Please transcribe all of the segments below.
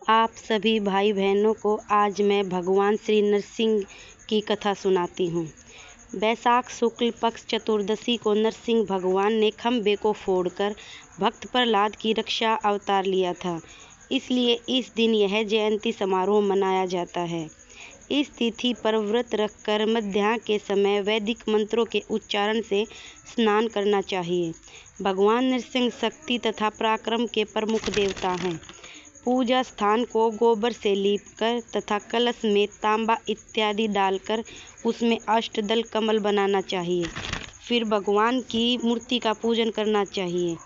आप सभी भाई बहनों को आज मैं भगवान श्री नरसिंह की कथा सुनाती हूँ। बैसाख शुक्ल पक्ष चतुर्दशी को नरसिंह भगवान ने खंबे को फोड़कर भक्त प्रहलाद की रक्षा अवतार लिया था। इसलिए इस दिन यह जयंती समारोह मनाया जाता है। इस तिथि पर व्रत रखकर मध्याह्न के समय वैदिक मंत्रों के उच्चारण से स्नान करना चाहिए। भगवान नरसिंह शक्ति तथा पराक्रम के प्रमुख देवता हैं। पूजा स्थान को गोबर से लीपकर तथा कलश में तांबा इत्यादि डालकर उसमें अष्टदल कमल बनाना चाहिए। फिर भगवान की मूर्ति का पूजन करना चाहिए।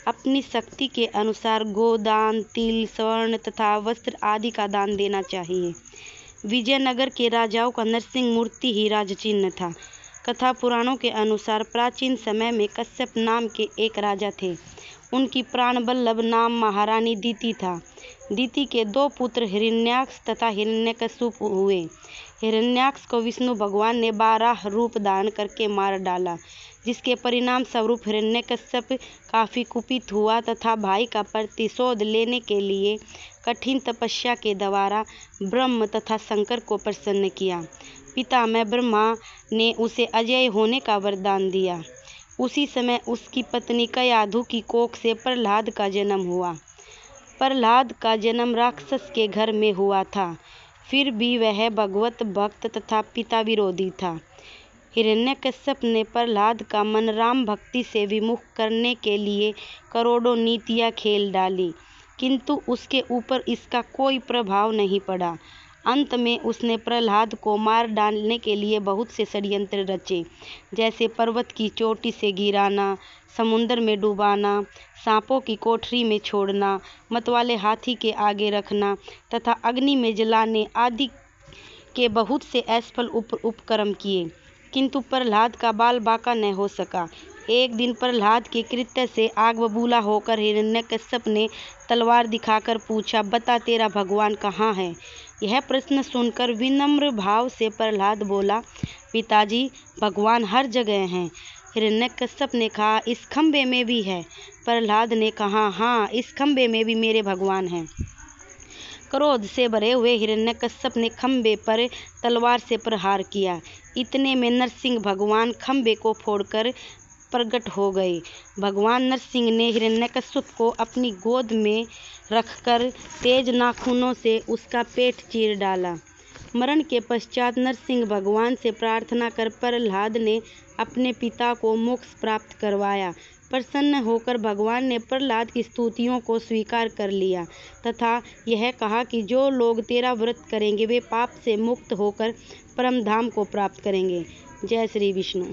अपनी शक्ति के अनुसार गोदान, तिल, स्वर्ण तथा वस्त्र आदि का दान देना चाहिए। विजयनगर के राजाओं का नरसिंह मूर्ति ही राजचिन्ह था। कथा पुराणों के अनुसार प्राचीन समय में कश्यप नाम के एक राजा थे। उनकी प्राणवल्लभ नाम महारानी दीति था। दीति के 2 पुत्र हिरण्याक्ष तथा हिरण्यकशिपु हुए। हिरण्याक्ष को विष्णु भगवान ने 12 रूप धारण करके मार डाला, जिसके परिणाम स्वरूप हिरण्यकश्यप काफ़ी कुपित हुआ तथा भाई का प्रतिशोध लेने के लिए कठिन तपस्या के द्वारा ब्रह्म तथा शंकर को प्रसन्न किया। पितामह ब्रह्मा ने उसे अजय होने का वरदान दिया। उसी समय उसकी पत्नी कयाधु की कोख से प्रहलाद का जन्म हुआ। प्रहलाद का जन्म राक्षस के घर में हुआ था। फिर भी वह भगवत भक्त तथा पिता विरोधी था। हिरण्यकश्यप ने प्रहलाद का मन राम भक्ति से विमुख करने के लिए करोड़ों नीतियाँ खेल डाली, किंतु उसके ऊपर इसका कोई प्रभाव नहीं पड़ा। अंत में उसने प्रहलाद को मार डालने के लिए बहुत से षड्यंत्र रचे, जैसे पर्वत की चोटी से गिराना, समुद्र में डुबाना, सांपों की कोठरी में छोड़ना, मतवाले हाथी के आगे रखना तथा अग्नि में जलाने आदि के बहुत से असफल उपक्रम किए, किंतु प्रहलाद का बाल बांका न हो सका। एक दिन प्रहलाद के कृत्य से आग बबूला होकर हिरण्यकश्यप ने तलवार दिखाकर पूछा, बता तेरा भगवान कहाँ है? यह प्रश्न सुनकर विनम्र भाव से प्रहलाद बोला, पिताजी, भगवान हर जगह हैं। हिरण्यकश्यप ने कहा, इस खंबे में भी है? प्रहलाद ने कहा, हाँ, इस खंबे में भी मेरे भगवान हैं। क्रोध से भरे हुए हिरण्यकश्यप ने खंबे पर तलवार से प्रहार किया। इतने में नरसिंह भगवान खंबे को फोड़कर प्रकट हो गए। भगवान नरसिंह ने हिरण्यकश्यप को अपनी गोद में रखकर तेज नाखूनों से उसका पेट चीर डाला। मरण के पश्चात नरसिंह भगवान से प्रार्थना कर प्रहलाद ने अपने पिता को मोक्ष प्राप्त करवाया। प्रसन्न होकर भगवान ने प्रहलाद की स्तुतियों को स्वीकार कर लिया तथा यह कहा कि जो लोग तेरा व्रत करेंगे वे पाप से मुक्त होकर परम धाम को प्राप्त करेंगे। जय श्री विष्णु।